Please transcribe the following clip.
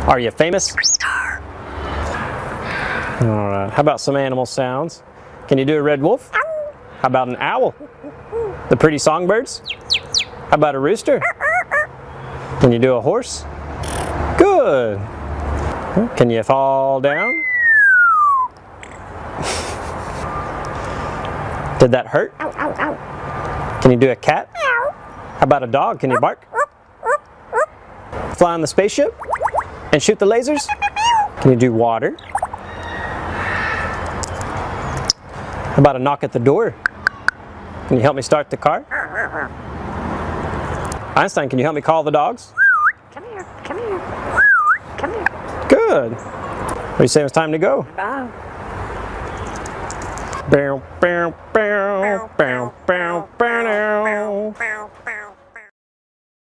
Are you famous? All right, how about some animal sounds? Can you do a red wolf? How about an owl? The pretty songbirds? How about a rooster? Can you do a horse? Good. Can you fall down? Did that hurt? Can you do a cat? How about a dog? Can you bark? Fly on the spaceship? And shoot the lasers? Can you do water? How about a knock at the door? Can you help me start the car? Einstein, can you help me call the dogs? Come here, come here, come here. Good. What do you say it's time to go? Bye. Bow, bow, bow, bow, bow, bow, bow.